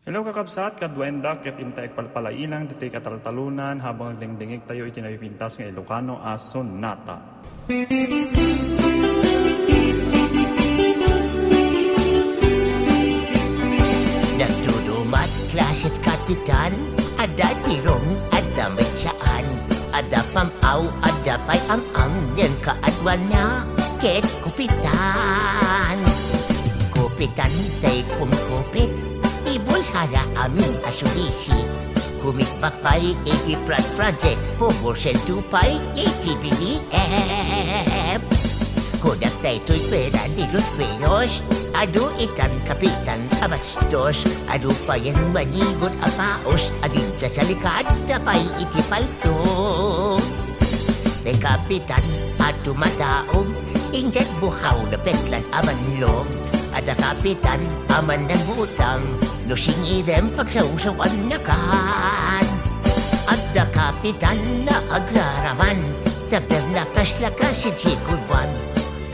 Hello kakabsat, kadwenda, ket intay palpalailang dito'y kataltalunan habang dingdingig tayo itinayipintas ng Ilocano as sonata. Nagdudumat klase't kapitan, ada tirong, ada medsaan, ada pamaw, ada pay ang yan kaadwan na, ket kupitan. Kupitan tay kumkupit, ibol sana aming asulisi. Kumikbakpay, project, promotion tupay, BDF. Kudak tay to'y pera di los menos, adu ikan kapitan abastos, adu pa yan manigot apaos, adin sa salikad, tapay palto. May kapitan at tumataom, ingat buhaw na petlan amanlong, at ang kapitan aman ng utang, no singirem pagsausawan na kan. At ang kapitan na aglaraman, tapos lakas-lakasin si Kulwan.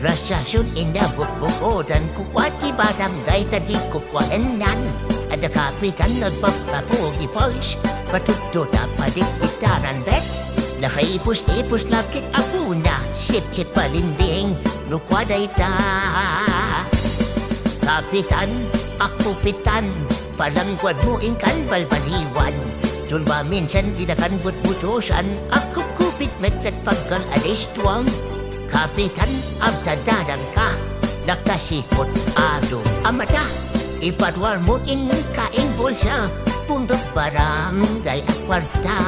Rasasyon inabukbukodan, kukwati barangay tadi kukwahenan. At ang kapitan nagpapapugi pols, patuto na padikdiktaran bet. Nakaipos-ipos lakit ako na, sip-sip palimbing, nukwaday ta. Kapitan, ako pitan, palangguan mo ingkan balbaliwan. Tulba minsan tinakan but-butusan, ako kupit metsat pagkal alistuang. Kapitan, abtadaran ka, nakasikot ado amata. Ipadwar mo kain bulsa, pundot barangay at kwarta.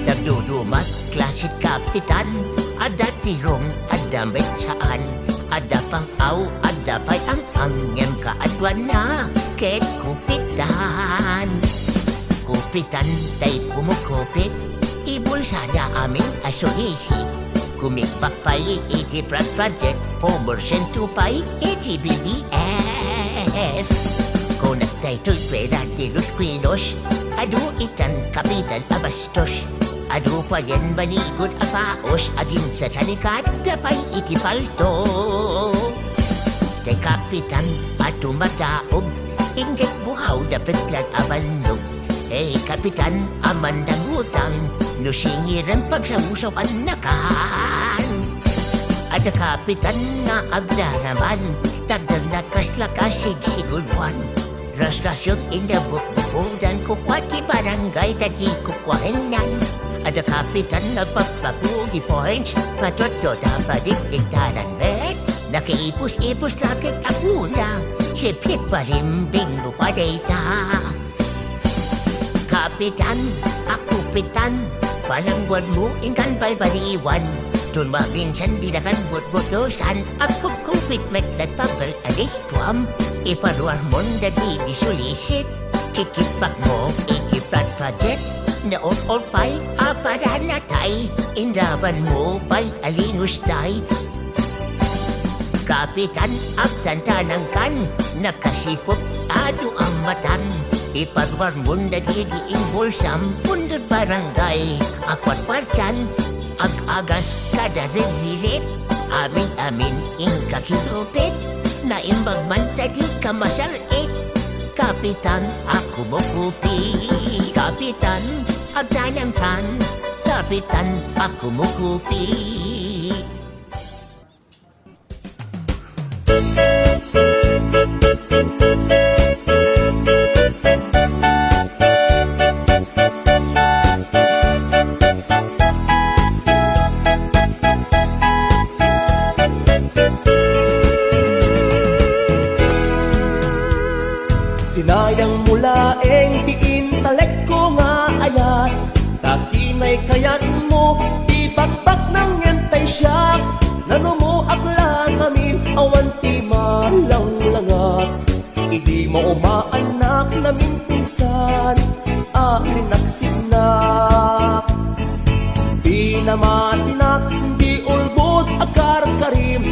Nagdudumat klasit kapitan, ada tirong, ada medsaan, ada pamaw, ada pay ang yan kaadwan na, ket kupitan. Kupitan tay pumukupit, ibul sana aming asulisi. Kumikbakpay, project, promotion tupay, BDF. Kung nagtay to'y pera de los pinos, adu ikan kapitan abastos. Adu pa yan manigot apaos, agin sa salikad, tapay palto. Tay kapitan at tumataog, ingat buhaw na petlan abanog. Kapitan aman ng utang, no singiran pagsausawan na kan. At ang kapitan na aglaraman, tagdang lakas-lakasig sigulwan. Rastasyon inabukbukodan, kukwati barangay tadi kukwahenan. At ang kapitan na papapugi points, patoto tapadikdiktaran bet. Nakiipos-ipos lakit ako na, sipit parimbing lukwaday ta. Kapitan, ako pitan, palangguan mo ingkan balbaliwan. Tulma minsan dinakan but-butosan, ako kupit metlat pabal alis tuam. Ipaluar mo dati disulisit, kikipak mo project. Naon pa'y aparanatay, inraban mo pa'y alinustay. Kapitan, abtantanang kan, nakasipot ado ang matan. Ipadwar mo na di bulsam, pundot barangay, akwat parkan, ag-agas kada rilit, amin-amin ingka kilupit, na imbagman tadi kamasalit. Kapitan, ako mo kupi. Kapitan, agtanang kan. Kapitan, ako mo kupi. Sinayang mulaeng tiintalek ko nga ayat, takinay kayat mo, ibakbak ng yan matinak, di ulbod akar karim.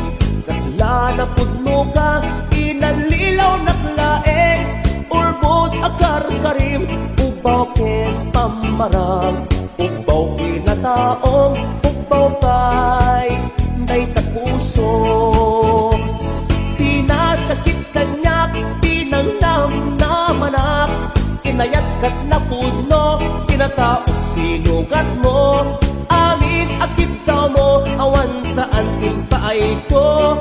Kasla na pudno ka, inalilaw naklaeng. Ulbod akar karim, ubaw ken pamarang. Ubaw kinataong, ubaw kay day tapuso. Pinasakit kanyak, pinangnam na manak. Inayat kat na puno, kinataok sinugat mo. Amin akit daw mo, awan saan inpaay ko.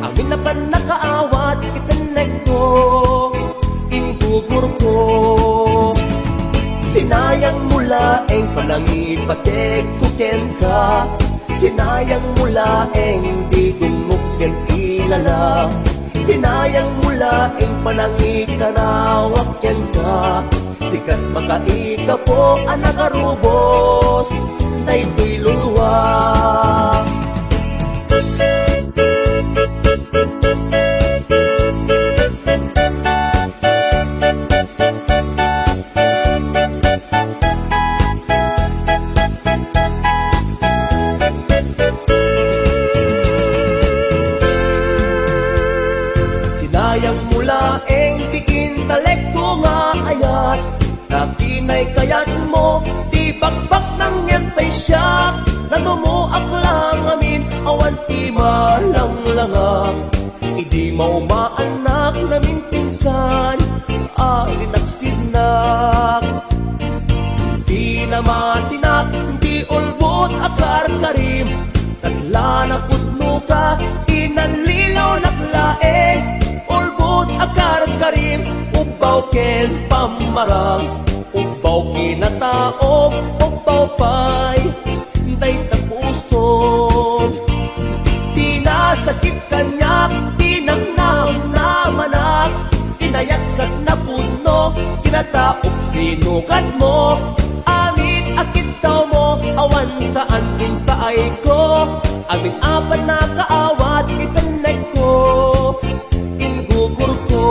Amin na pan nakaawat, itanag ko, ingugur ko. Sinayang mula eng panangipatek kuken ka. Sinayang mula eng di gumuk ken ilala. Sinayang mula eng panangikanawak ken ka. Sikat makaika po anak arubos, daytoy luluwa. Sinayang mula eng di intelekto nga ayat. Nakinay kayat mo, di bakbak ng yantay siya. Nanumo aklang amin, awan ti malang langa. Idi maumaanak namin pinsan, alinaksinak. Di na matinak, di ulbot akar karim. Kasla na pudno ka, inanlilaw naklaeng. Ulbot akar karim, ubaw ken pamarang. Ubaw kinataong, ubaw pay day tapuso. Pinasakit kanyak, tinangnam na manak. Inayat kat na puno, kinataok sinugat mo. Amin akit daw mo, awan saan inpaay ko. Aming apan na kaawat, itanag ko, ingugur ko.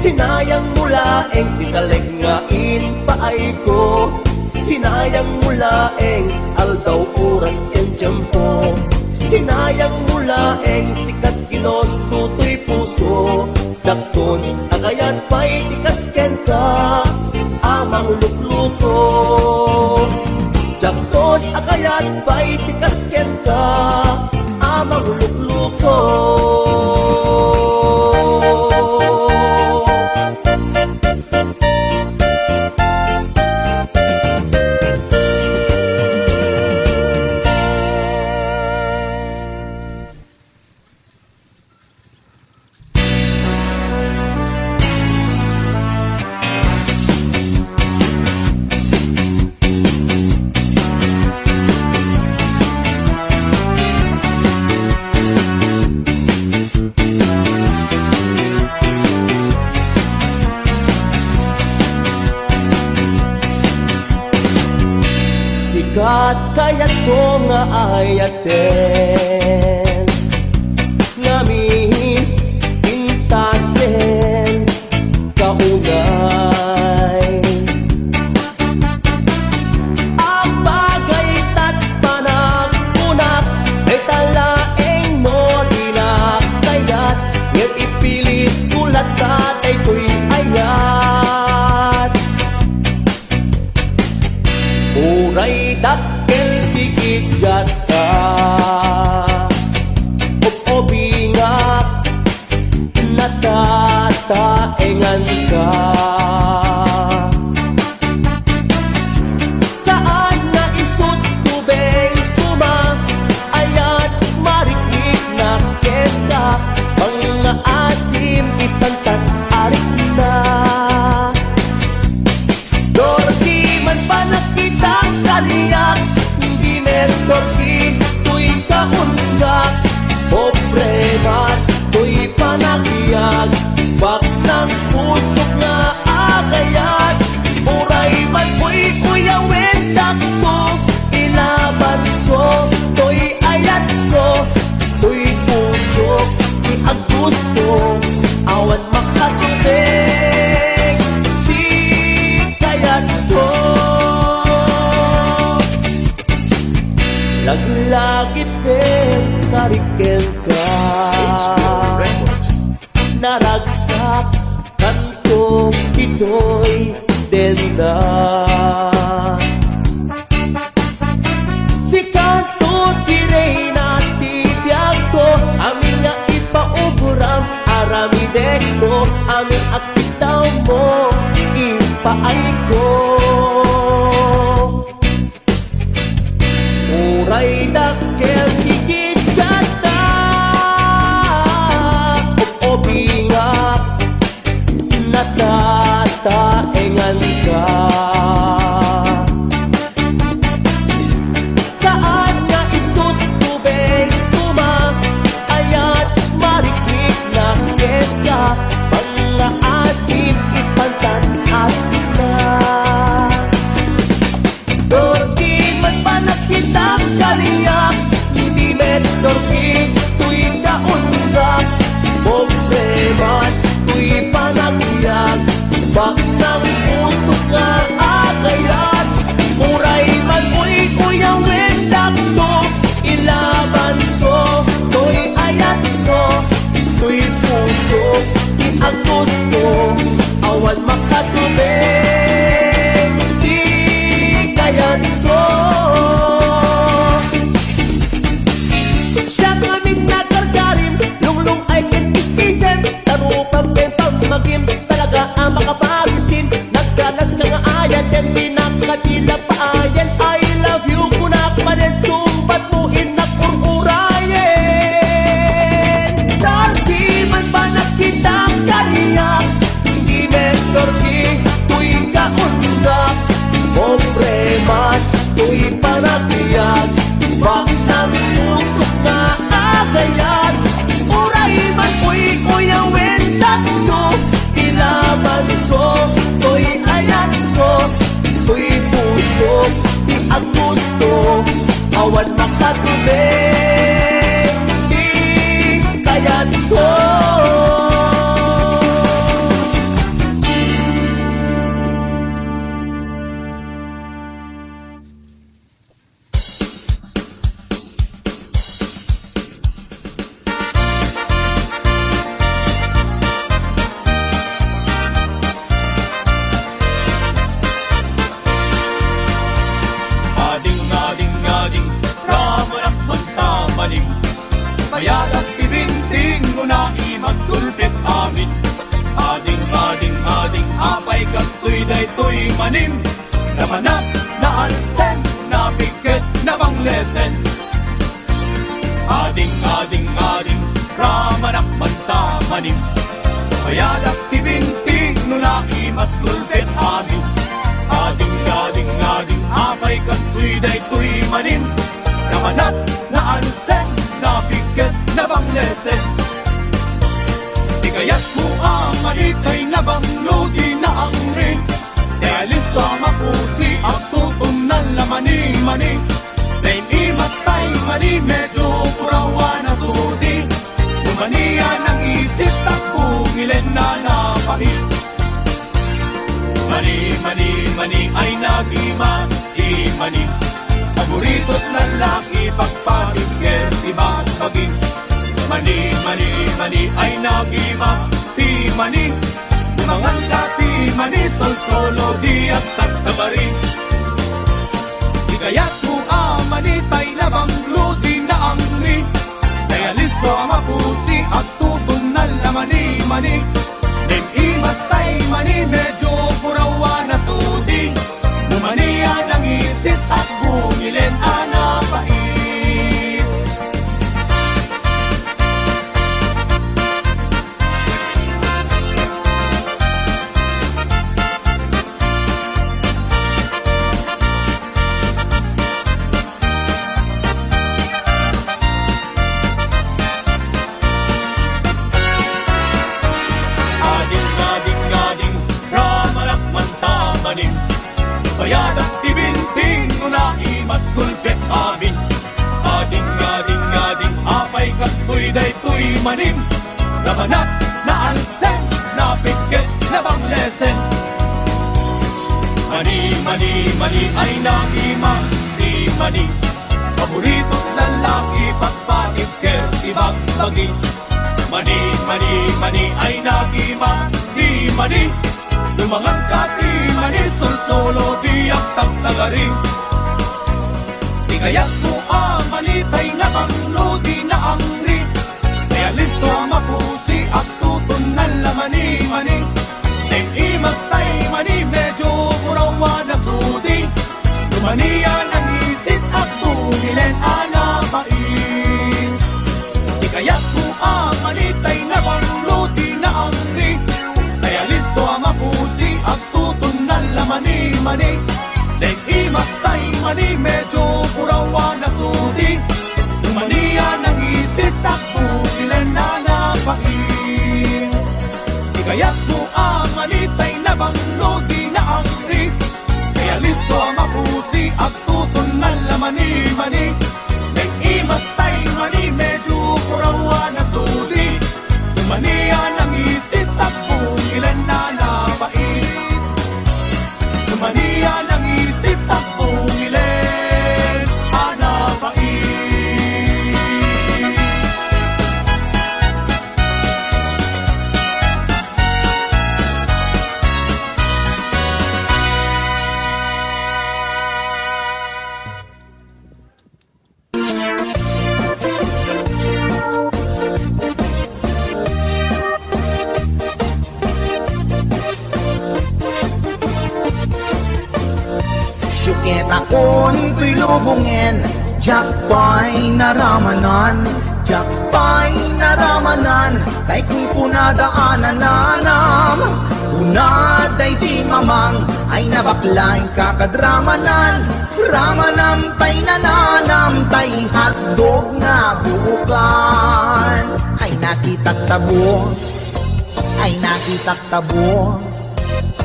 Sinayang mula eng titaleg nga inpaay ko. Sinayang mula eng aldaw oras ken tiyempo. Sinayang mula eng sikat ginos tutoy puso. Dakton agayat pa'y tikas ken ka, amang lukluko. Dakton agayat pa'y tikas ken ka, amang lukluko. Sikat kayat ko nga ayaten, ngamis pintasen kaunay. Ang bagay tat panagpunak, ay talaeng mo dinak kayat. Ngayon ipilit ulat tatay ko'y ayat. Uray dakkel tigit jata, obingak natataengan ka. Saan na isut tubeng tuma, ayat marikik na kenta. Mga asim ipantat arik na. Dorki man pa nakita kaliyak, hindi meron dorki, tuwing Laglagi pen kariken ka Naragsak kanto ito'y denda Si kanto tirey na tibiyag to Aming nga ipauburam arami dekto Aming akitaw mo ipaay ko Uray dakkel higitsata Obinga natataengan ka Saan nga isut tubig tumang Ayat mariklik na keka Mga asin ipantan at na Dorki man panakitang kaliyak Hindi met dorki tu'y kaundak Problema tu'y panakyak Bak ng puso nga agayat Uray man mo'y kuyawin dakto Ilaban ko to'y ayat ko To'y puso di ang gusto Awan makatubig Di kayat ko Siya kaming nagargarim Lunglong ay kinistisen Tarupang pempang magim Talaga ang makapagisin Nagkanas ka nga ayan Yan pinakadila paayan I love you kunak panen Sumbat mo inakururayen Dardi man ba nakitang kaniyak Hindi mentorki Tu'y kaundak Hombre man Tu'y panakiyag Bak ng puso na agayan Uray man mo'y kuyawin Dakto Ilaban ko To'y ayan ko To'y puso Di ang gusto Awan makatubig Di kayat ko Ading-ading-ading, ramanak magtamaning Mayalang ibinting mo na imas kulpit amin Ading-ading-ading, apay kastoy daytoy manim Namanap na alsen, napikit na bang lesen Ading-ading-ading, ramanak magtamanim Mayalang ibinting mo na imas kulpit amin Ading-ading-ading, apay kasoy daytoy manin Namanat na alsen, napikit na bang lesen Di kaya't mo amanitay na bang lodi na ang rin Kaya listo mapusi at tutum na lamani-mani Dain imas tay mani, medyo purawa na sudi Lumaniya ng isip at pungilen na napahit Mani ay nagimas, imani Paborito't lalaki, pagpapigil, iba't paging Mani ay nagimas, imani Mga lati, mani, sol-solo, di at tatabari Di kaya't mo amani, tay labang ludi na angri Kaya listo ang mapusi at tutong na lamani-mani Nen imas tay mani, medyo purawa na sudi Lumaniya ng isit at bumilin anapait Ading-ading-ading, ramanak man tamanin Bayadak tibinting no na imas kulpit amin Ading-ading-ading, apay kastoy daytoy manim Namanap na alsen, napikit na bang lesen Mani ay nagimas, di mani Paborito't lalaki, pagpatid, ker, ibang bagi. Mani, mani, mani ay nagimas, di mani. Lumangan ka, di mani, sol-solo, di aktak tagari. Di kaya't mo malitay na banglo, di na angri. Kaya listo mapusi at tutun na lamani, mani. Deng imas tay mani, medyo kurawa na sudi. Lumaniya ng isit at tumilen anapain. Di kaya't mo malitay na banglo, di na angri. Kaya listo mapusi at tutun na lamani, mani. Deng imas tay mani, medyo kurawa na sudi. Lumaniya ng isit at tumilen anapain. Di kaya't mo malitay na banglo, di na angri. Kaya listo mapusi at tutun na lamani, mani. Neng imas tay mani, medyo kurawa na sudi. Lumaniya ng isit at pungilan na napain. Lumaniya ng isit at pungilan anapain. Syuket akon tuy lubungin, jakpay naramanan, jakpay naramanan, kay kung kunadaanan nanam, kunaday di mamang, ay nabaklain kakadramanan, ramanam tay nananam, tay hotdog na buukan, ay nakitak tabo, ay nakitak tabo.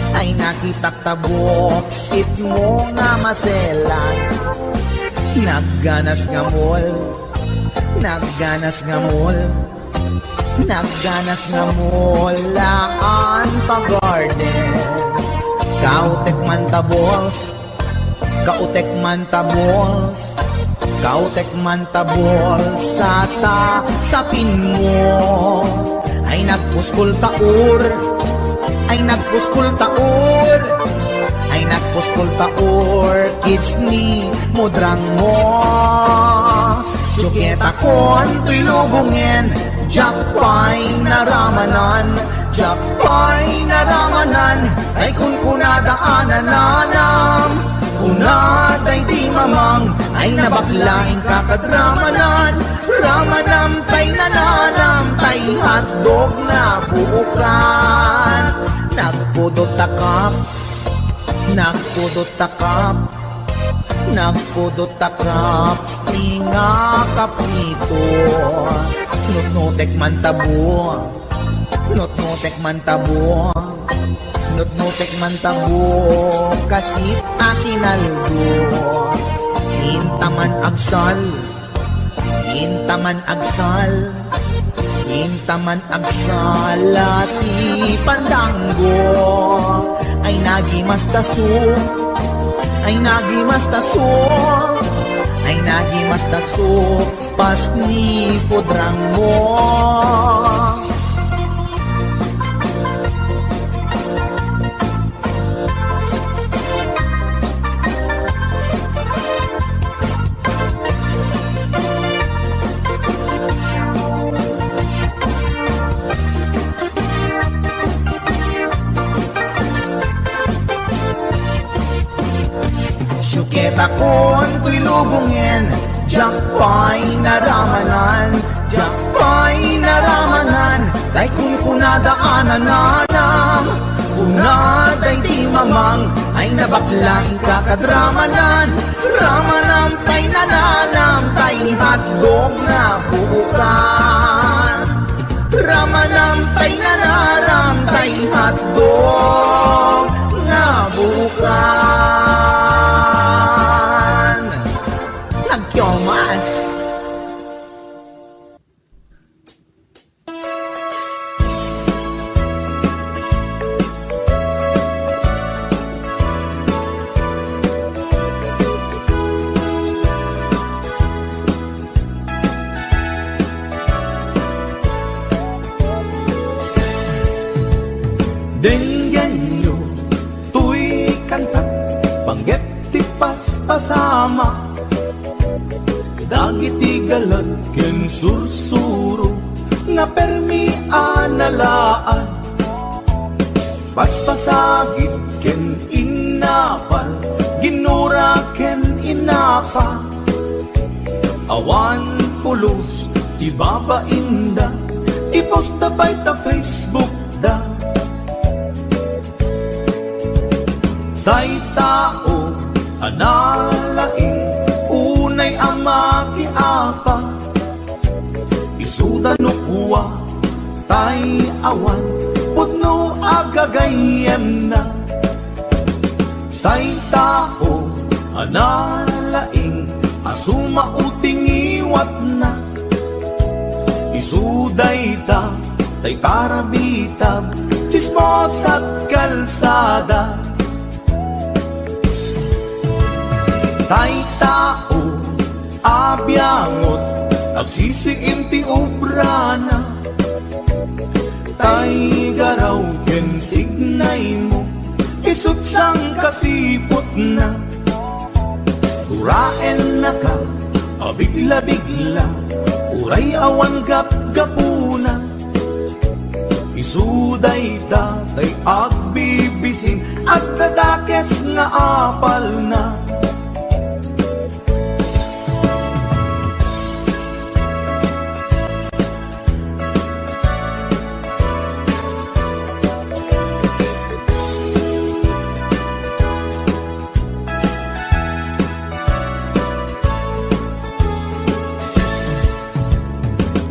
Ay nakitak tabok, sit mo nga maselan. Nagganas nga mol, nagganas nga mol, nagganas nga mol, laan pa garden. Kautek man tabols, kautek man tabols, kautek man tabols, sapin mo. Ay nagpuskol taur, ay nagpuskol taur, ay nagpuskol taur, kids ni mudrang mo. Syuket akon tuy lubungin, jakpay naramanan, jakpay naramanan, ay kun kunadaanan nanam, kunaday di mamang, ay nabaklain kakadramanan, ramanam tay nananam, tay hotdog na buukan. Nagpudot takap, nagpudot takap, nagpudot takap, tinga kaprito. Nutnutek man tabo, nutnutek man tabo, nutnutek man tabo, kasit akinaldo. Intaman agsal, intaman agsal, intaman agsalati pandanggo. Ay nagimas taso, ay nagimas taso, ay nagimas taso, pas ni pudrang mo. Syuket akon tuy lubungin, jakpay naramanan, jakpay naramanan, kay kung kunadaanan nanam, kunaday di mamang, ay nabaklain kakadramanan, ramanam tay nananam, tay hotdog na buukan. Ramanam tay nananam, tay hotdog na buukan. Nagkyomas. pasama dagiti galat ken sursuro nga permi analaan paspasagit ken inapal ginura ken inapa awan pulos ti babainda ipost da bay ta Facebook da tay tao analaing unay amaki apa isuda no kuwa tay awan putno agagayem na tay tao analaing asuma uting iwat na isuday ta tay tarabitab chismos at kalsada tay tao abyangot agsisiim ti obrana tay garaw ken tignay mo isut sang kasipot na uraen na ka abigla-bigla uray awan gap-gapuna isuday datay agbibisin at dadakets nga apal na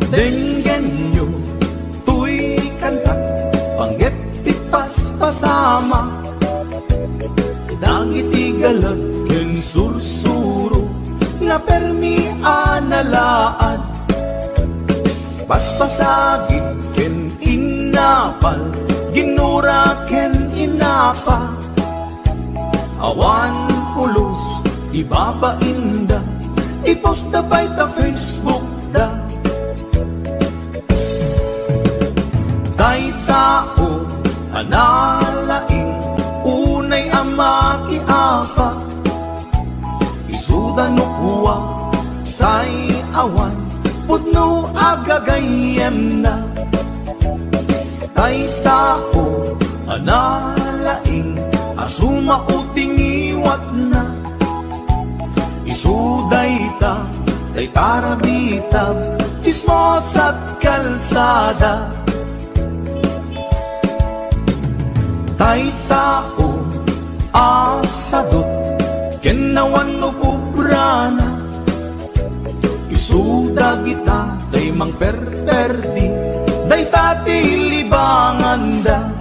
Denggenyo, tuy kanta, panggep ti paspasama dagiti galat ken sursuro nga permi analaan paspasagit ken inapal ginura ken inapa awan pulos ti babainda ipost da bay ta Facebook da tay tao analaing unay amaki apa isuda no kuwa tay awan putno agagayem na tay tao analaing asuma uting iwat na isuday ta tay tarabitab chismos at kalsada tay tao asadot kenawan no pubrana isuda kita tay mang perperdi day tati libanganda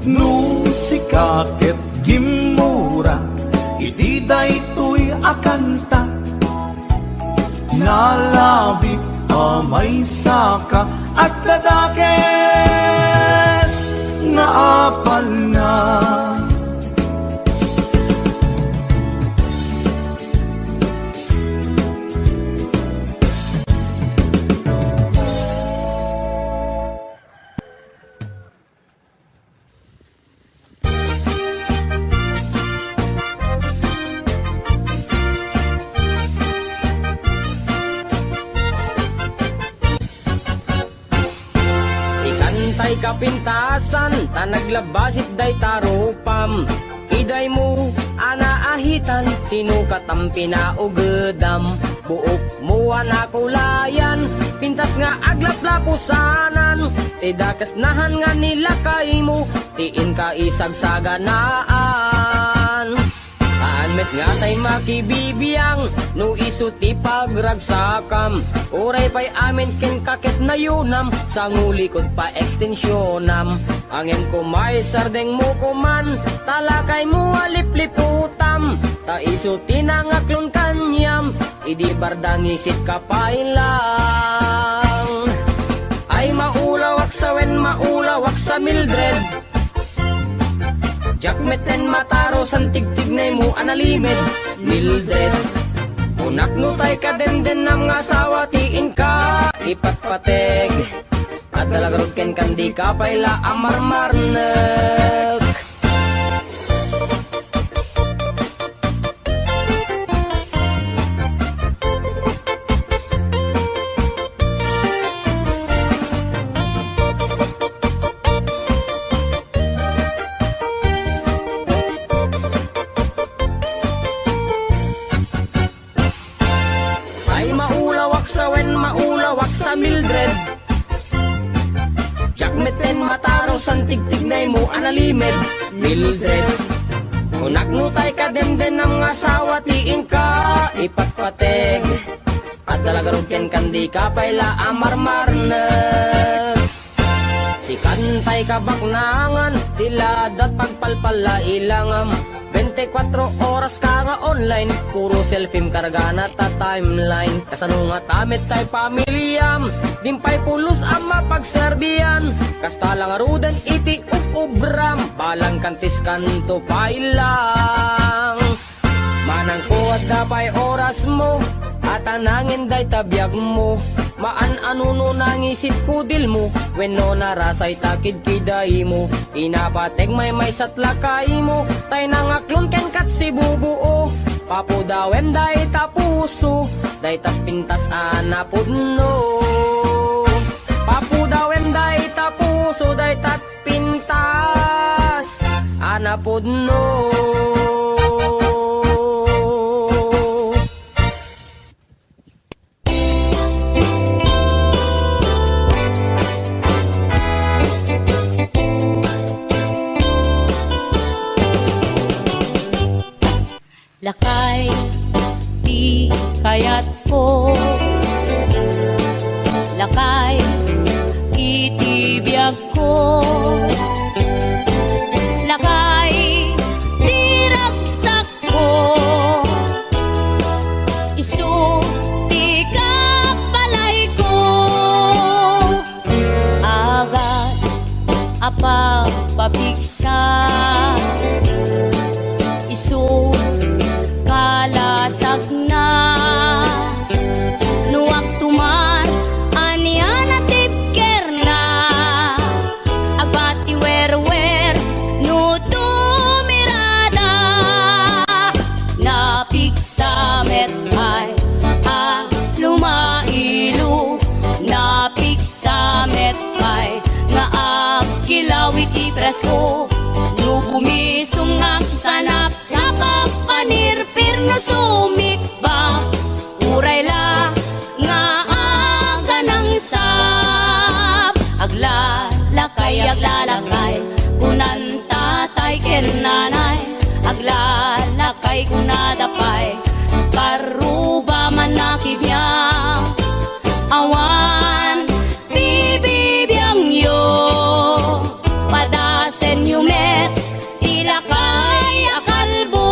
no sikaket gimura iti day tuy akanta nalabi amay saka at dadakes nga apal na tay kapintasan ta naglabasit day tarupam iday mo anaahitan sino katam pinaugedam buok mo anakulayan pintas nga aglaplapusanan tidakas nahan nga nilakay mo tiin ka isagsaganaan met nga tay makibibiyang no isu ti pagragsakam uray pay amin ken kaket na yunam sa ngulikod pa ekstensyonam angem kumay sardeng mo kuman talakay mo alipliputam ta isu tinangaklon kanyam idi bardangisit kapailang ay maulawak sa wen maulawak sa Mildred Jakmeten mataro san tigtignay mo analimed Mildred unak no tay ka den nam nga asawa tiin ka ipatpateg at dalagarod ken kandi ka payla amarmarnek Aksawen maulawak sa Mildred. Jakmeten mataro santigtignay mo analimed Mildred. Unak nutay ka den ng asawa tiin ka ipatpateg. At talagarugken kandi ka payla amarmarna. Si kantay ka baknangan tiladat pagpalpala ilangam. 24 oras ka nga online, puro selfie kargana ta timeline. Kasano nga tamit tay pamilyam, dimpay pulos ang mapagserbiyan. Kasta lang rudan iti ubram, balang kantis kanto pailang. Manang kuwat dapay oras mo, at anangin day tabiyag mo. Maan anuno nangisit kudil mo, when no narasay takid kiday mo. Inapateg may satlakay mo, tay nangaklon ken kat si bubuo. Papudawem day tapuso, day tapintas anapudno. Papudawem day tapuso, day tatpintas anapudno. Lakay, di kayat ko. Lakay, itibiyag ko. Lakay, di ragsak ko. Isu, di kapalay ko. Agas, apapabigsa. Isu, kalasag na nuwag tumar anian at tipker na agbati werwer no tumirada napigsamet ay lumailu napigsamet ay nga agkilawik ipresko no bumisong ang sanap sa pagpanirpir no sumikba uray la nga aga ng sap aglalakay kunan tatay ken nanay aglalakay kunadapay karuba man nakibya awan bibibiyang yo padasen yumet ilakay akalbo.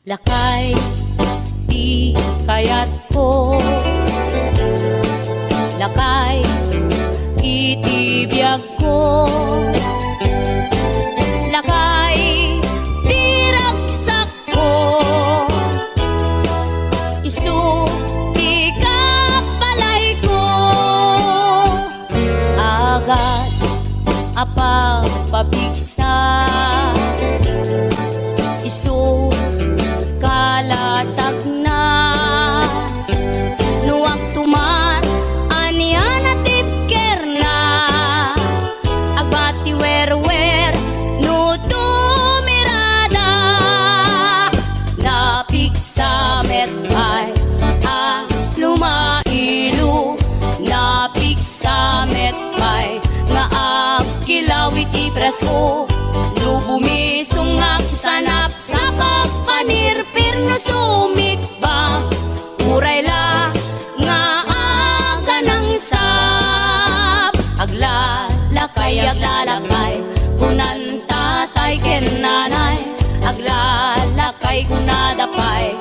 Lakay, di kayat ko. Lakay, itibiyag ko. Lakay, di ragsak ko. Isu, di kapalay ko. Agas, apapabigsa. Isu, kalasag na nuwag tumar anian at tipker na agbati werwer no tumirada napigsamet ay lumailu napigsamet ay nga agkilawik ipresko no bumisong ang sanap sa pagpanirpir no sumikba uray la nga aga ng sap aglalakay kunan tatay ken nanay aglalakay kunadapay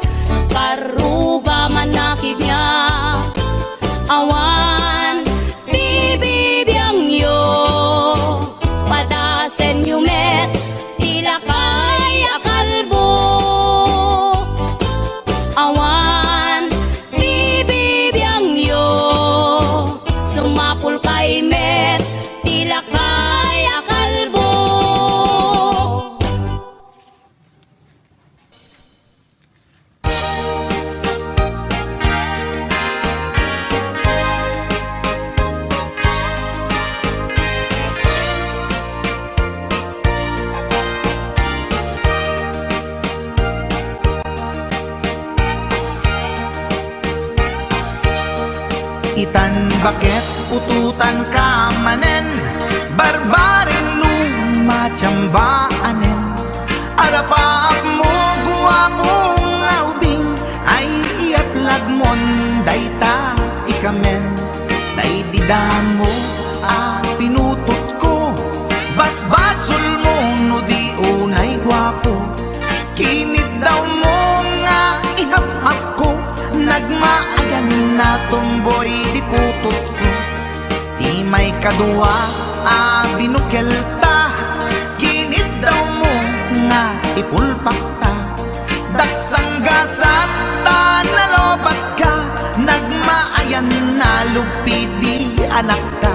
karuga man nakibya awan bibibiyang yo padasen yumet ilakay akalbo awan bibibiyang yo sumapul kay met ilakay akalbo. bakit ututan ka manen, barbaring lumachambaanen. Arapaap mo guwapong ubing, ay iaplag mon dayta ikamen. Naididamo pinutot ko, basbasol mo no di unay gwapo. Kinid daw mo nga ihap-hap ko, nagmaayan na tomboy di putot ko. Di may kadua binukel ta, kinid daw mo nga ipulpak ta. Daksang gasat ta nalobat ka, nagmaayan na lupidi anak ka.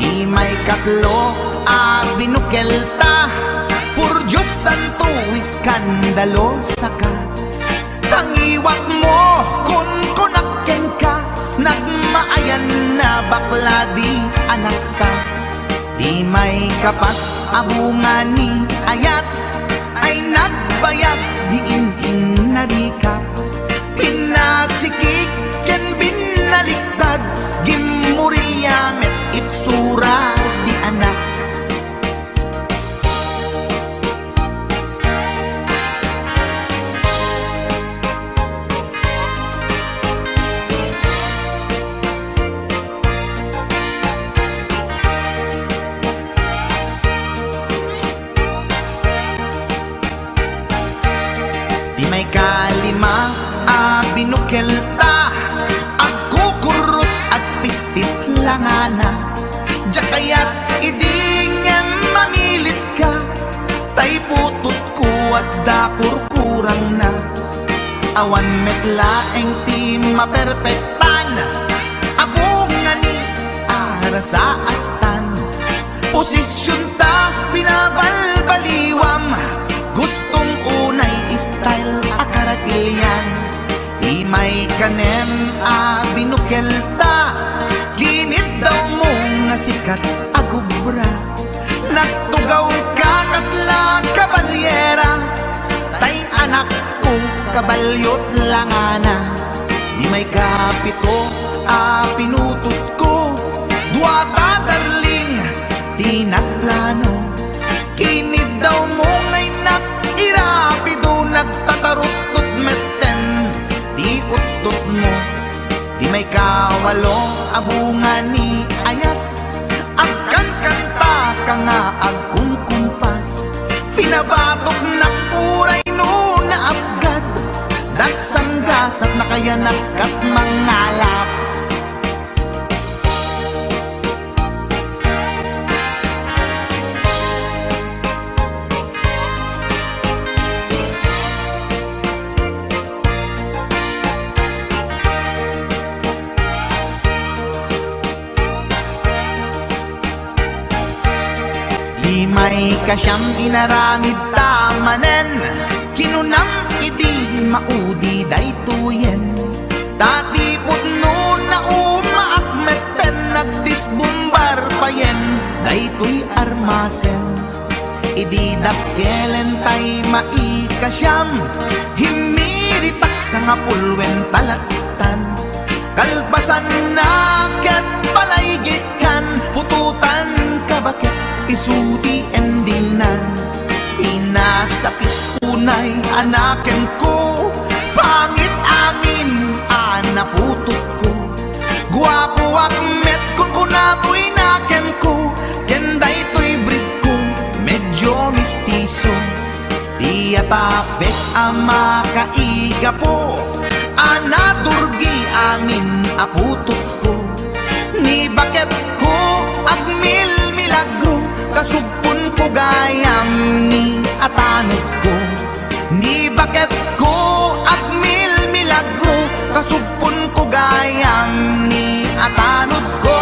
Di may katlo binukel ta, pur Diyos santo iskandalo saka. Tangiwak mo kun kunakken ka, nagmaayan na bakla di anak ka. Di may kapat abungan ni ayat, ay nagbayag di in narikap. Pinasikik ken binaliktad, gimurilyamet itsura di anak. Di may kalima binukel ta, agkukurot at pistit langana. Jakayat idingem mamilit ka, tay putot ko at dakurkurang na. Awan metlaeng ti maperpektan, abungan ni ara sa astan. Posisyon ta binabalbaliwam, gustong unay style akaratilyan. Di may kanem binukel ta, ginit daw mo nga sikat agubra. Nagtugaw ka kasla kabalyera, tay anak ko kabalyot langana. Di may kapito pinutot ko, duwata darling di nagplano. Kinid daw mo ngay irapido, nagtatarot-tot meten di utot mo. Di may kawalo abungan ni ayat, agkan kanta ka nga agkung kumpas. Pinabatok na puray no na abgad, daksang gasat na kaya nagkat mangalap. May kasyam inaramid tamanen, kinunam idi maudi daytoyen. Tati putno na umaakmeten, nagdisbumbar payen daytoy armasen. Idi dakkelen tay maikasyam, himiritak sa nga pulwen talaktan. Kalbasan na ket palaygit kan, pututan ka bakit isuti endinan. Inasakit unay anaken ko, pangit amin anaputot ko. Guwapo akmet kun kunapoy naken ko, kenday to'y breed ko medyo mistiso. Di atapek ama kaiga po, anaturgi amin aputot ko. Ni bakit ko agmil milagro, kasupon ko gayam ni atanod ko. Ni bakit ko agmil milagro, kasupon ko gayam ni atanod ko.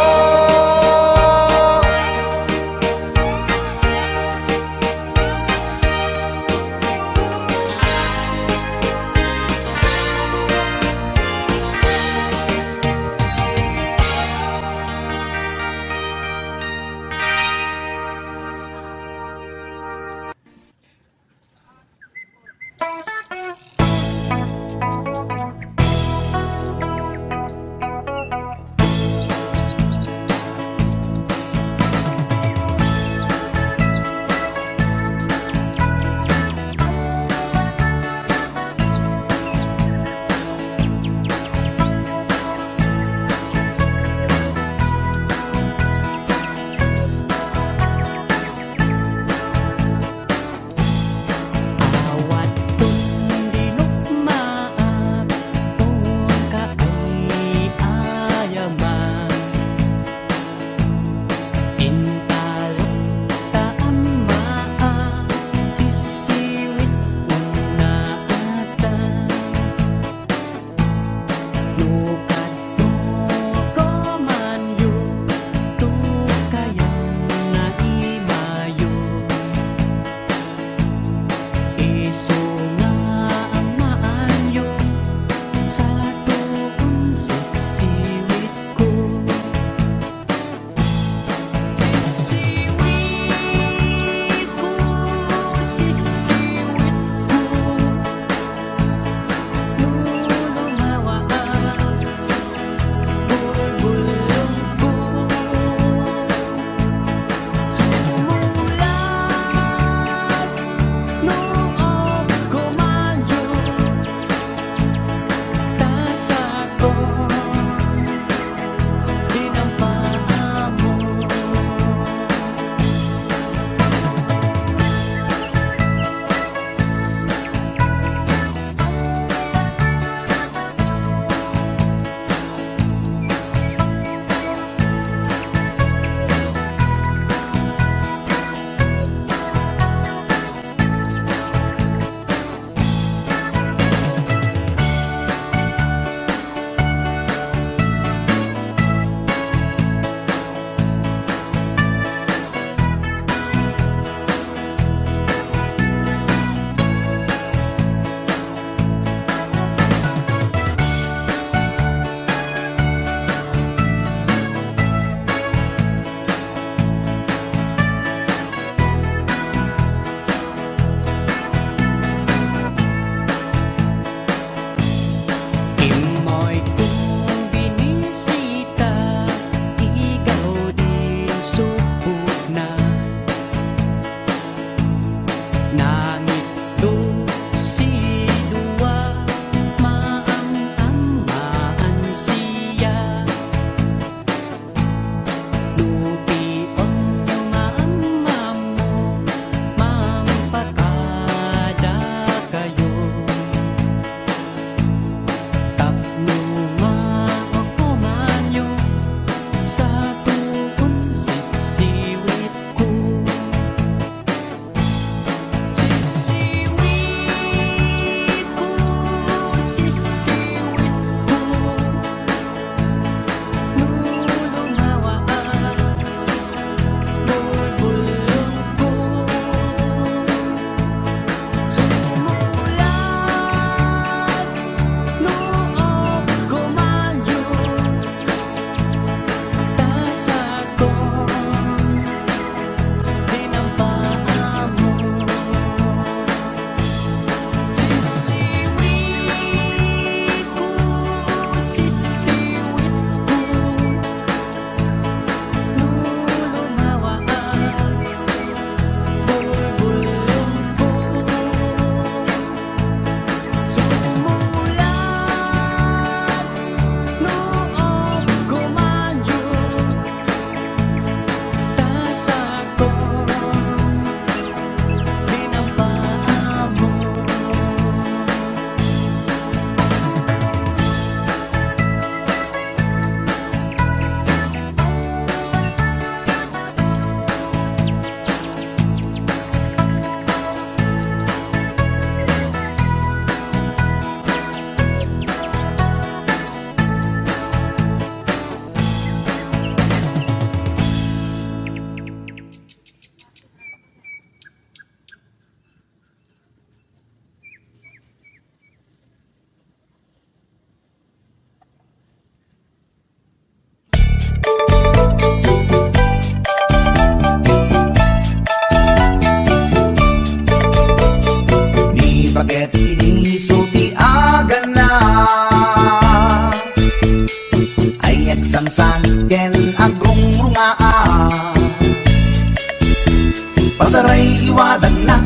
Pasaray iwadag na,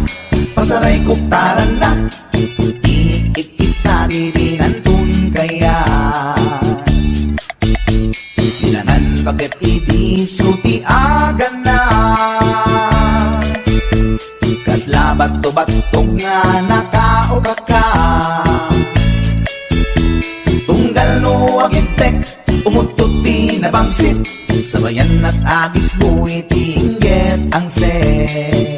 pasaray kuktaran na, iikistani din ang kaya. Ilanan bakit idisuti agan na, kaslabat to batog nga nakaugaka. Tunggal no agintek, umutot di nabangsit, sabayan at agis mo itingget ang set.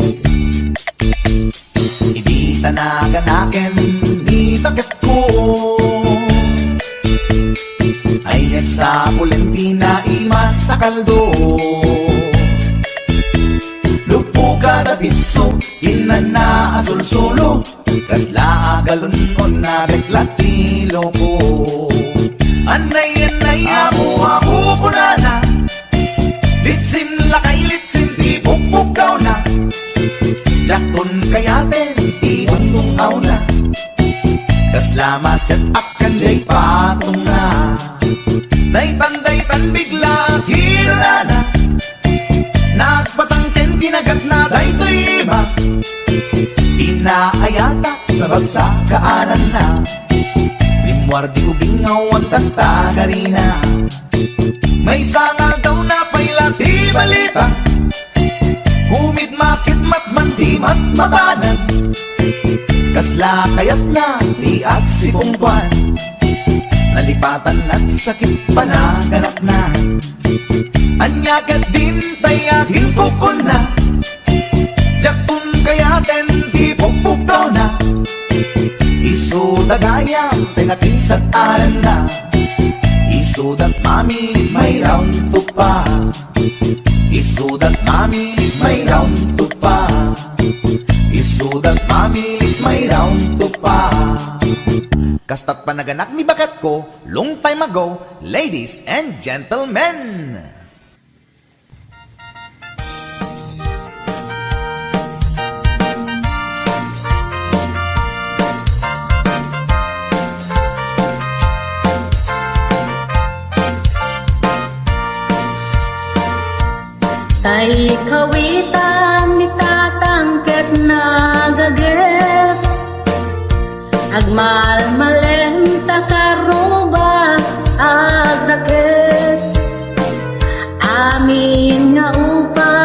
Hindi tanaganaken, di bakit ko ayan sa Pulentina imas sa kaldo. Lupo ka na bitso, inan na asul-sulo, kasla agalon mo na reklatilo ko. Anay amo ako punana, litsin lakay litsin di bukbukaw na, jakton kayaten di untungaw na, kasla maset akan jay patong na. Daytan bigla hirana, nagpatangken kinagat na daytoy iba, inaayata sa bagsakaanan na, limwardi ubingaw ang tantagarina. May sangal daw na pailati balita, humid makit matman di matmatanan, kasla kayat na di at sipungkwan, nalipatan at sakit panaganap na. Anyagat din tayagin kukon na, jaktun kayaten di pukpukaw na, isudagayang tinakisat aran na, isudat mami may round to pa, isudat mami may round to pa, isudat mami may round to pa. Kastat panaganak ni bakat ko long time ago, ladies and gentlemen. Tay kawitan ni tatangket na gaget, agmalmalen takaruba agdakes, amin nga upa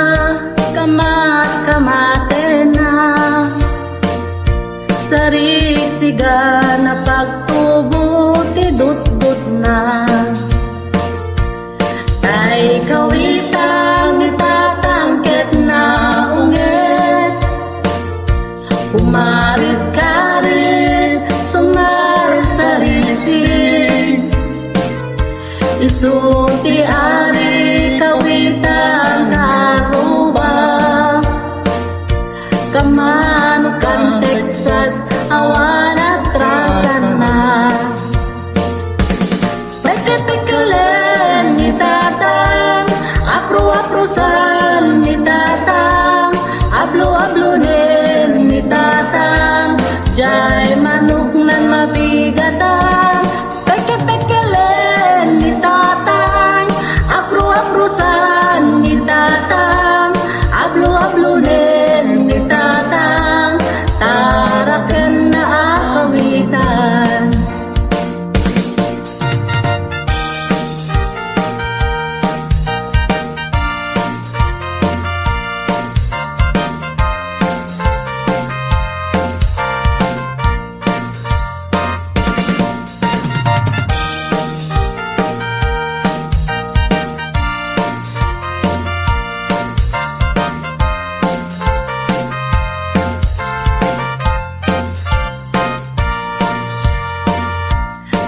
kamat-kamate na, sarisiga na pagtubo tidut-dut na. Tay kawitan ni tatangket na unges, umarit-karit sumar-sarisin, isuti ari kawitan karuba, kamanukan Texas awan at rasan na. Peke-pekelen ni tatang, apro-aprosan ni tatang, ablo-ablo din ni tatang, jay manok nan mabigatan. Peke-pekelen ni tatang, apro-aprosan ni tatang, ablo-ablo din ni tatang, taraken na akawitan.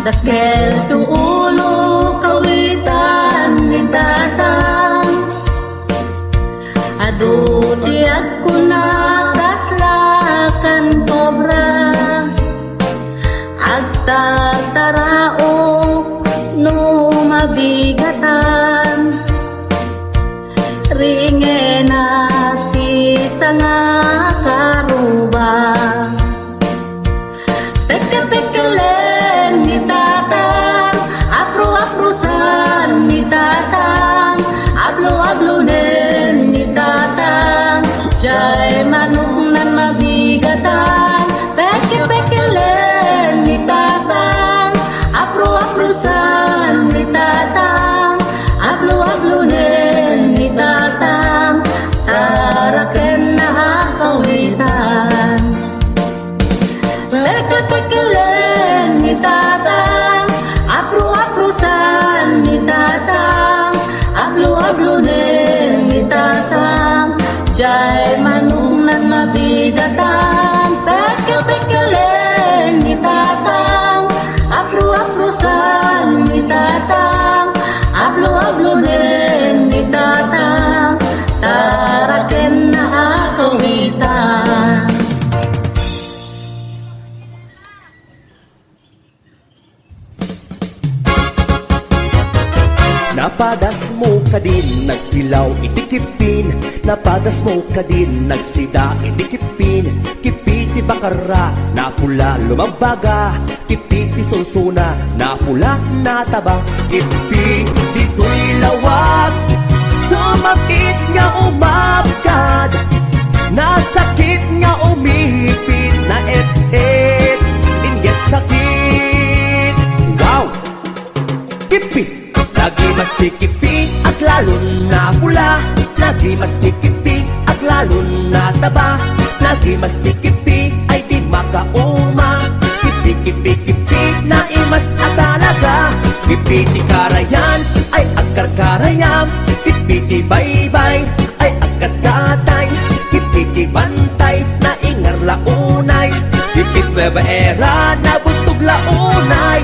Dakel tu ulo kawitan ni tatang, adu tiyak ko na kaslakan kobra, agtataraok no mabigatan, ringe na si sanga karuba. Peke-pekelen ni tatang, apro-aprosan ni tatang, ablo-ablo din ni tatang, jay Jai manungnan mabigatang Pekal-pekalen ni tatang Aplu-aplu sang ni tatang Aplu-aplu din ni tatang Taraken na akong itang Napadas mo ka din, nagpilaw itikipin. Napadas mo ka din, nagsida itikipin. Kipiti bakara, napula lumabaga. Kipiti sunsuna, napula nataba. Kipiti to'y lawag, sumapit nga umapkad. Nasakit nga umihipit, na et-et, inget sakit. Wow! Kipit! Lagi mas tikipi at lalong na pula. Lagi mas tikipi at lalong na taba. Lagi mas tikipi ay di makauma. Kipi-kipi-kipi na imas at talaga. Kipi-ti karayan ay agkar-karayam. Kipi-ti baybay ay agkat-katay. Kipi-ti bantay na ingar launay. Kipi-ti bebaera na buntog launay.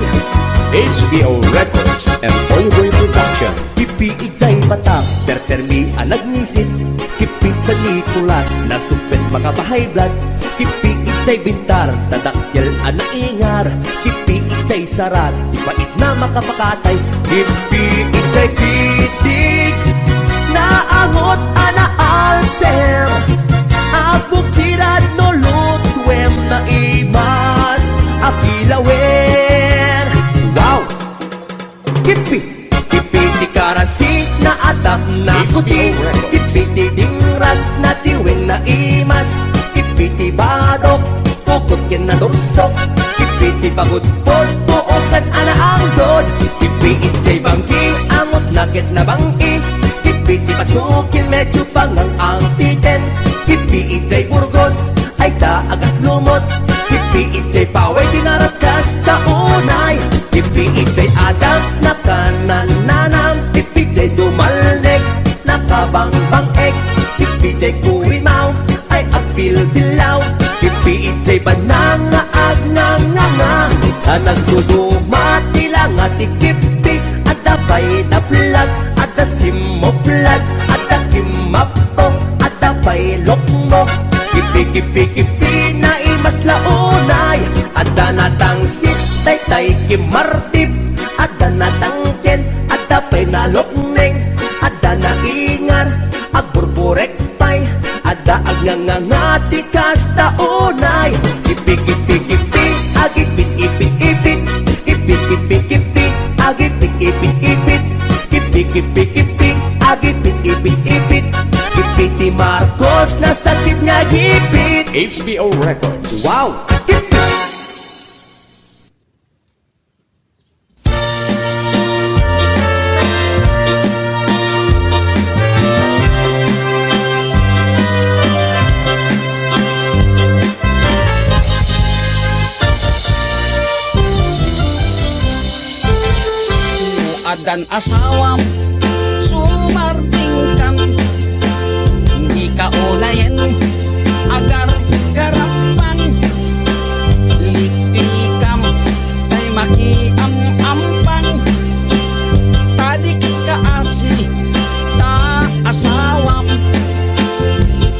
HBO Records and Boyboy Production. Kipi ijay batak, tertermi anag ngisit. Kipit sa Nicolas, nasupit mga bahay blood. Kipi ijay bintar, tadakyel ana ingar. Kipi ijay sarat, ipait na makapakatay. Kipi ijay pitik, naangot ana alser. Abukirad no lutwem na imas, akilawen. Wow! Kipi, kipi di karasi na atap na kuti. Kipi di dingras na tiwing na imas. Kipi di badok, pukot kin na dorsok. Kipi di pagudpod, tuokan ana ang dod. Kipi ijay bangki, amot nakit na bangki. Kipi di pasukin, medyo pangang ang titen. Kipi ijay burgos, ay daagat lumot. Kipi ijay paway, dinarakas taunay. Kipi ijay adams na kanananam. Kipi ijay dumalnek, nakabangbang-ek. Kipi ijay kuwimaw, ay agpil-bilaw. Kipi ijay bananga-ag-nga-nga-nga. Anang dudumati lang at ikipi. At apay daplag, at asimoplag. At akimapo, at apay lokmok. Kipi-kipi-kipi na imas launay. At danatang sitay tay kimartip. At danatang ken at apay nalokneng. At danaingar agburburek pay. At daag nga ngati kasta unay. Kipi-kipi-kipi agipit-ipit-ipit. Kipi-kipi-kipi agipit-ipit-ipit. Kipi-kipi-kipi agipit-ipit-ipit. Kipiti Marcos na sakit nga gipit. HBO Records. Wow! Kipit! Adan asawam, sumarting kan. Hindi ka unayan, agar garapan. Liklikam, ay makiam-ampan. Tadik ka asi, ta asawam.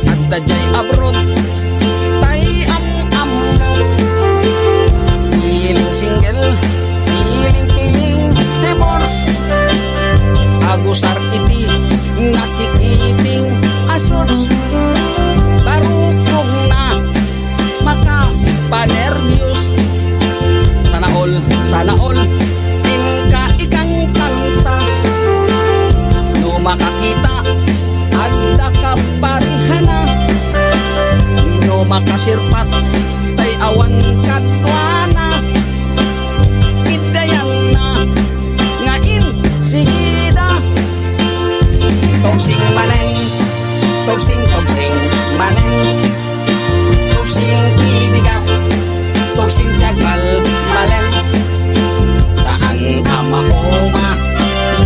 At dajay abroad, tay am-am. Hiling single, hiling piling, divorce. Agusar iti, nakikiting asos. Barukog na, makapanervyos. Sana all, tingka ikang kanta. Lumakakita, adda ka parihana. Lumakasirpat, tay awan katwana. Itayan na, ngain, sigida. Togsing maneng, togsing maneng. Togsing ibigat, togsing jagbal maleng. Saan ka mauma,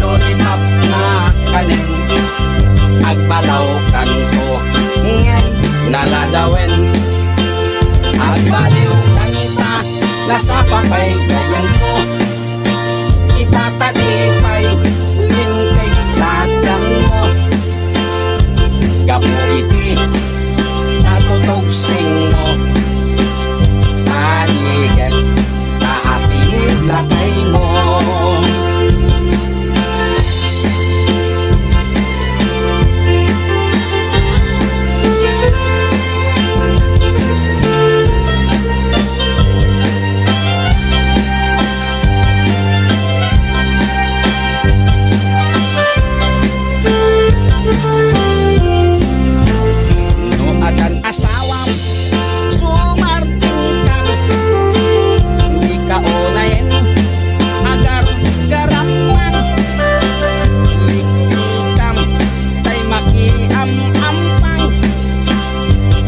loripap na kanin. Agbalaw kanto, naladawen. Agbaliw kanta, nasa papaygayan ko. Itatalipay, lintik sa tiyan mo. Gapo iti, natutugsing mo. Taligid, taasilid lakay mo. Asawam, sumarting ka, di ka unayin, agar garapan, likikam, tay makiam-ampang,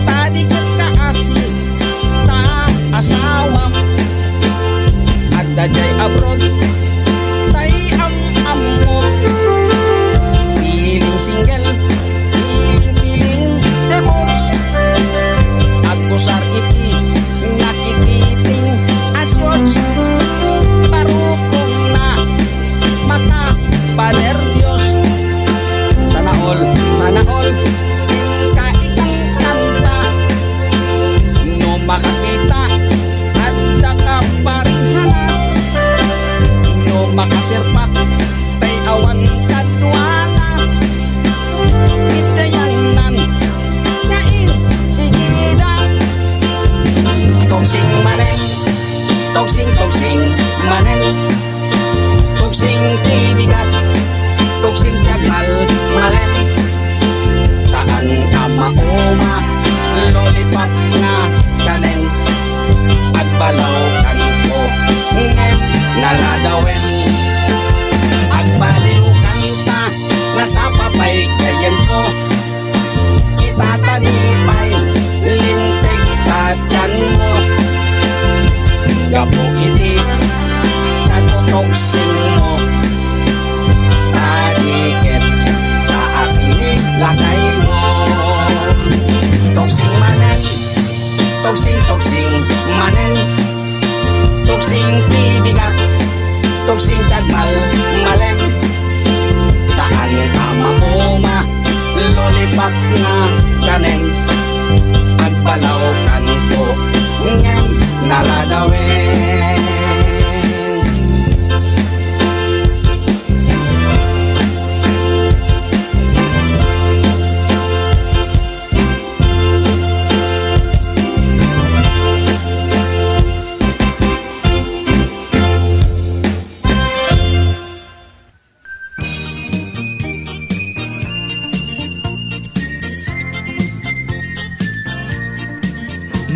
tadikat ka asin, ta asawam, at dajay abroad, tay am-am mo, piling single, piling divorce. Kusar iti, nakikiting asyos. Parukong na mata panervyos. Sana all, kaikang kanta. No makakita at nakaparihana. No makasirpak, tay awan kadwana. Itayanan, kain, sigida. Togsing manen, togsing manen, togsing tibigat, togsing tagal malen. Saan ka mauma, lolipat nga kanen, agbalaw kanto, ngem naladawen. Agbaliw kanta, nasa papaygayan ko. Itatalipay, lintik sa tiyan mo. Gapo iti, natutugsing mo. Talikit, taasinig lakay mo. Togsing manen, togsing manen, togsing pibigat, togsing tagmal malen. Saan ka mauma, lolipat nga kanen, agbalaw kanto, ngem naladawen.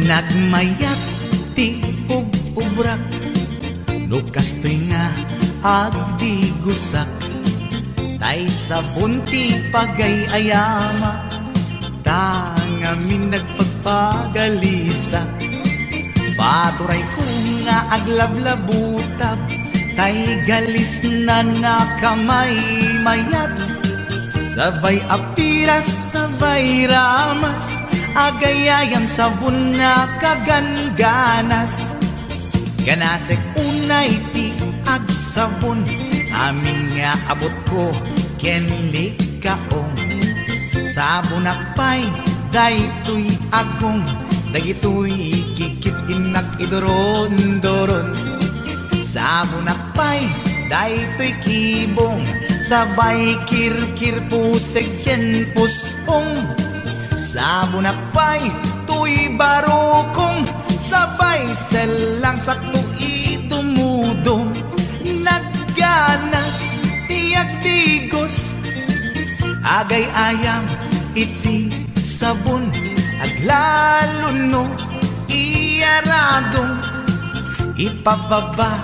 Nagmayat ti ug-ubrak, lukastoy nga agdi gusak. Tay sabon ti pagay-ayama, tangamin nagpagpagalisak. Baturay ko nga aglablabutab, tay galis na nakamay mayat. Sabay apiras, sabay ramas, agayayam sabon na kaganganas. Ganasek unay ti agsabon, amin nga abot ko kenli kaong. Sabon akpay, daytoy agong, dagitoy kikit inak idoron-doron. Sabon akpay, daytoy kibong, sabay kirkir puseg ken pusong. Sabon akpay, tuy barukong, sabay selang sakto itumudong. Nagganas, tiyak digos, agay ayam, iti sabon, at lalo no, iyaradong, ipababa,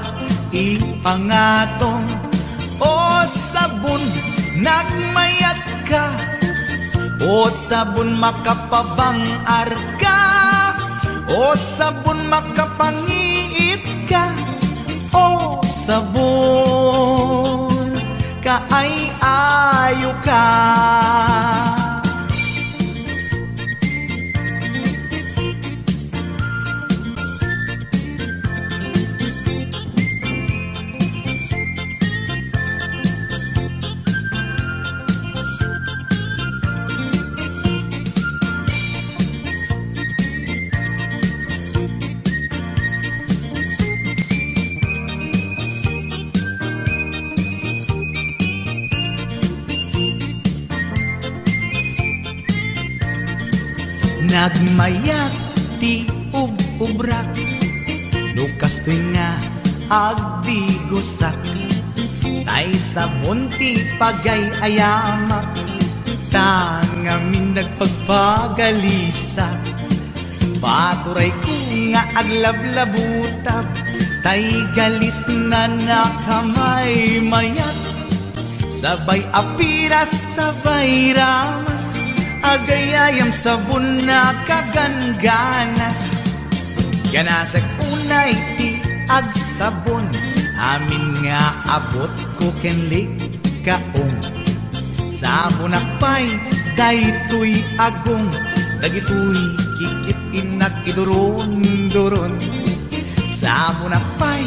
ipangatong. O sabon, nagmayat ka, o sabon makapabangar ka, o sabon makapangiit ka, o sabon kaay-ayo ka. Nagmayat ti ubrak Nukas to'y nga agbigosak Tay sabon ti pagay ayamak Tangamin nagpagpagalisa Paturay ko nga aglablabutab Tay galis na nakamay mayat Sabay apiras, sabay ramas Agayayam sabon na kagangganas Ganasag unay ti agsabon Amin nga abot ko kenlik kaong Sabon akpay, daytoy agong Dagitoy kikit inak iduron-duron Sabon akpay,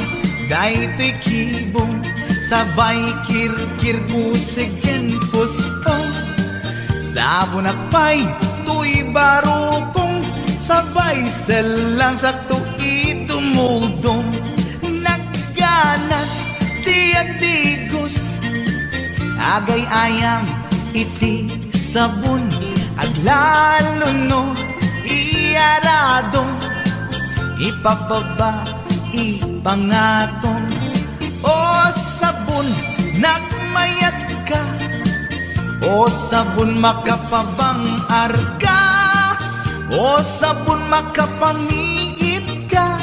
daytoy kibong Sabay kirkir pusigen pustong Sabon akpay, tuy barukong Sabay selang sakto itumudong Nagganas, tiagdigos Agay ayam, iti sabon Aglalo no, iaradong Ipababa, ipangatong O sabon, nagmayat ka O sabon makapabang arka O sabon makapangiit ka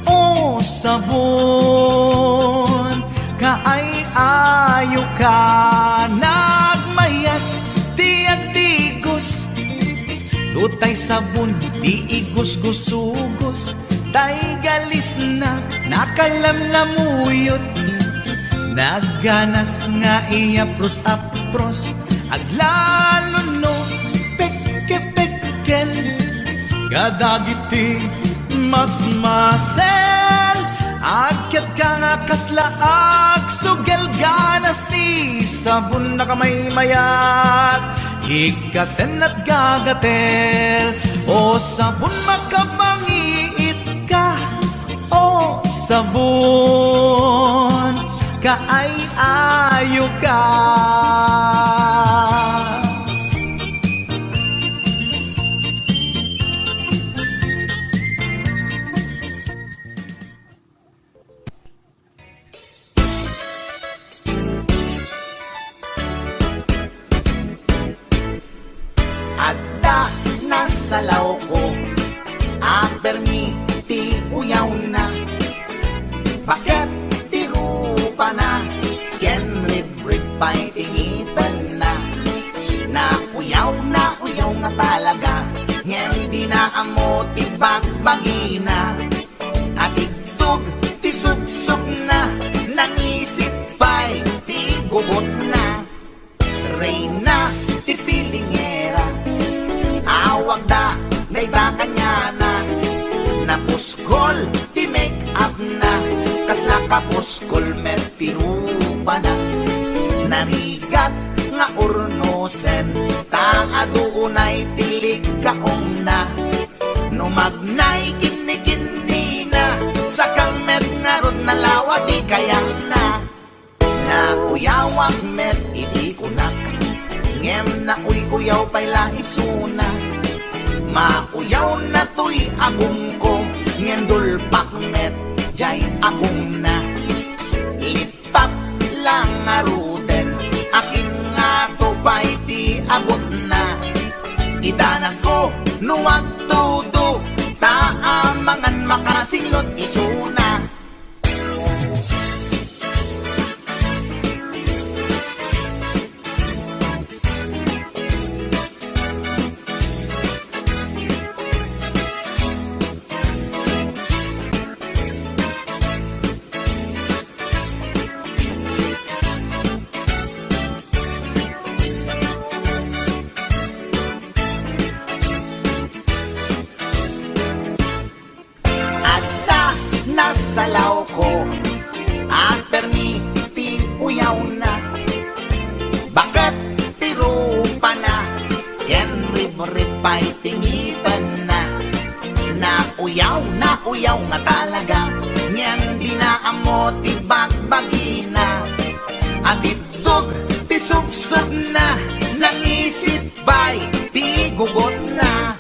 O sabon kaay-ayo ka Nagmayat tiag-tigos Tutay sabon di igos-gusugos Tay galis na nakalamlamuyot Nagganas nga iapros-apros Aglalo no peke-pekel Kadagiti mas-masel Akyat ka nga kaslaag Sugel ganas ti sabon na kamay mayat Ikaten at gagatel O sabon makapangiit ka O sabon kaay-ayo ka Adda nasalaw ko Ang permi ti uyaw na Bakit ti rupa na Ken rib-rib pa'y tingipan na uyaw nga talaga Ngayon di na amo ti bagbagina At igtug ti sutsuk na Nangisip pa'y ti gugot na Reyna ti pilingera Awag da, dayta kanya na Napuskol, ti make up na Kasla kapuskol, met tirupa na Narigat nga urnosen Taadunay tilig kaong na Numagnay kini-kini na Sakang met nga rod na lawa di kayang na Nauyawag met idi kunak Ngem na uy-uyaw pa'y laisuna Mauyaw na to'y agong ko Ngem dulpak met jay agong na Lipat lang nga ruten Akin nga to pa'y di abot na Idanag ko nuwag tudo Taamangan makasinglot isuna Nasalaw ko At permiti uyaw na Bakit tirupa na Ken rib-rib pa'y tingipan na uyaw nga talaga Nyan di na amo ti bagbagina At itug ti subsub na Nangisip ba'y ti gugot na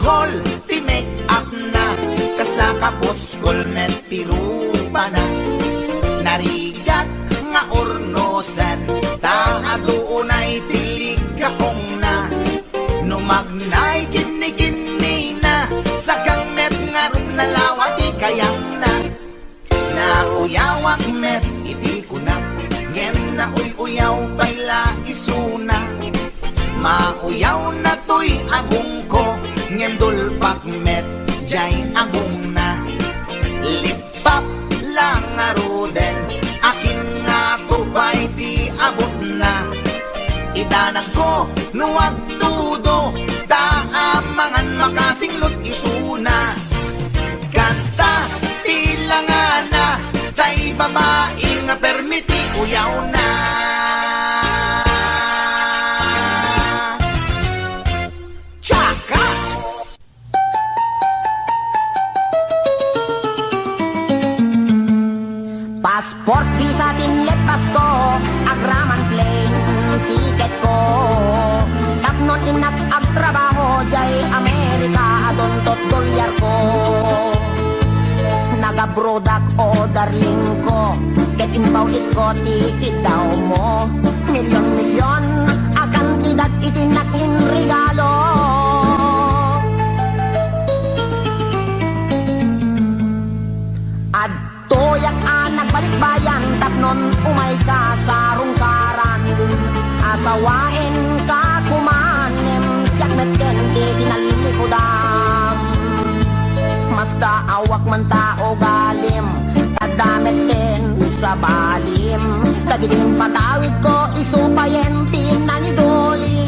Paskol, ti make up na, kasla kaposkol met ti rupa na. Narigat nga ornosan, ta aduunay tilig kaong na. Numagnay kini-kini na, sa met nga rin nalawati kayang na. Nauyawak met iti ko na, ngem na uyaw payla isuna. Mauyaw na to'y agong ko, ngem dulpak met jay agong na. Lipap lang nga roden, akin nga tupay di abot na. Idanak ko nuwag tudo, taamangan makasinglot isuna. Kasta tilangan na, tay babae nga permiti uyaw na. Tsaka! Passport visa tinlepas ko, agraman plane ticket ko. Tapnon inak agtrabaho jay Amerika adon tot dolyar ko. Nagabrodak o darling ko, get inbawit ko ticket daw mo. Milyon-milyon akan tidak itinakin regalo. Toyak nagbalik bayan, tapnon umay ka sa rungkaran. Asawain ka kumanem, siyak meten di tinalikodan. Masta awak man tao galim, tadamet din sa balim. Tagidin patawid ko, isupayen tinanidolin.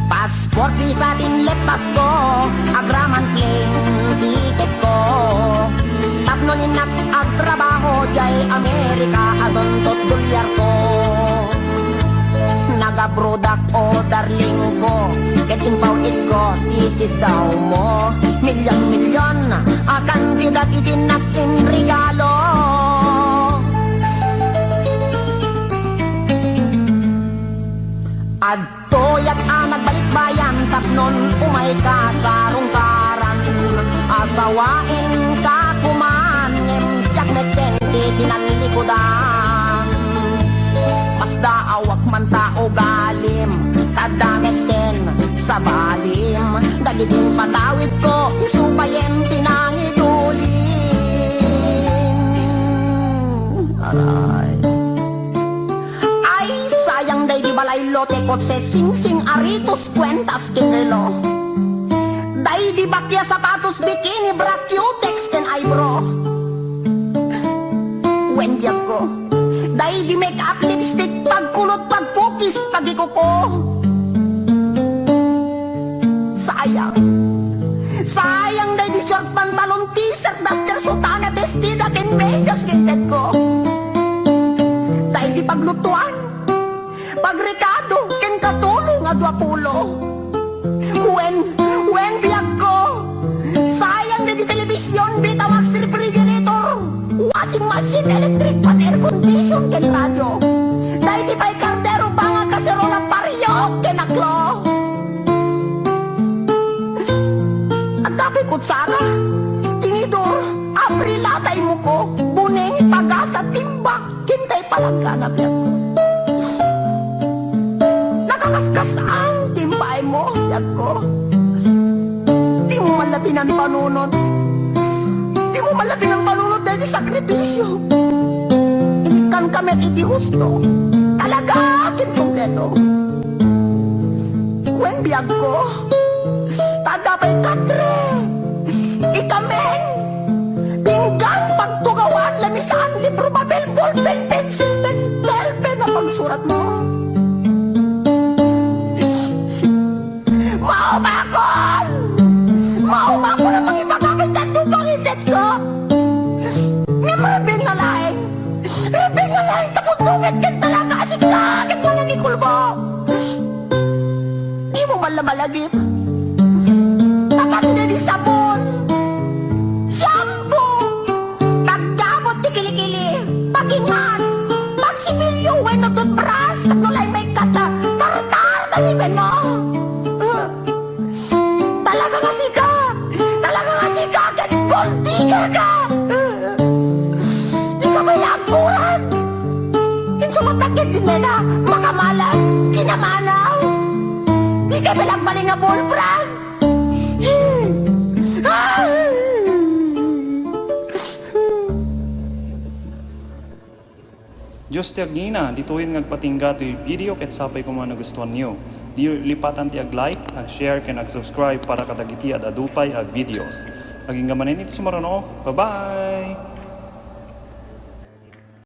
Passport visa tinlepas ko, agraman plane ticket ko. Tapnon inak agtrabaho jay Amerika adon tot dolyar ko. Nagabrodak o darling ko, get inbawit ko ticket daw mo. Milyon-milyon akan tidak itinakin regalo. Toyak nagbalik bayan, tapnon umay ka sa rungkaran. Asawain ka kumanem, siyak meten di tinalikodan. Basta awak man tao galim, tadamet din sa balim. Dagidin patawid ko, isupayen tinangidulin. Aray. Day di balay lote kotse sing-sing aritos kwentas kinelo. Day di bakya sapatos bikini bra cutex ken eyebrow. Wendiag ko. Day di make up lipstick pagkulot pagpukis pagikuko. Sayang. Sayang day di short pantalon t-shirt duster sutana bestida ken medyas kintet ko. Day di paglutuan pagrekado ken katulong nga 20. When biyag ko, sayang na di telebisyon, bitawag si refrigerator, washing machine, electric pan, air condition ken radyo. Dahil di pa'y kardero pa nga kaserola pariyok ken aklo. At dapat kutsara, tinidor, aprilatay mo ko, buning pag-asa timbak, kintay palangga na biyag ko. Nakakasgasaan, timbay mo, yag ko. Di mo malabi ng panunod. Di mo malabi ng panunod dahil sakripisyo. Inikan kami at iti husto. Talaga, akin kompleto. When biyag ko, tadabay katre. Ikamen, pinggan, pagtugawan, lamisaan, libro, papel, ballpen, pencil, pen, pen na pagsurat mo. Maumako na mga ipagamit at tupangitet ko. Nga marabing nga laing. Marabing nga laing tapot-tungit kin talaga asik langit mo nang ikulbo. Di mo man lamalagip. Tapat na di sabon. Uran! Insumatakit din nila, makamalas, kinamanaw. Di ka balagbaling nga bulbran. Diyos ti agnina, dituin ngagpatingga to yung video ket sapay kung mga nagustuhan niyo. Di lipatan ti ag-like, ag-share, ken ag-subscribe para kadagiti at adupay ag videos. Aging gamanin ito sumarono. Bye-bye!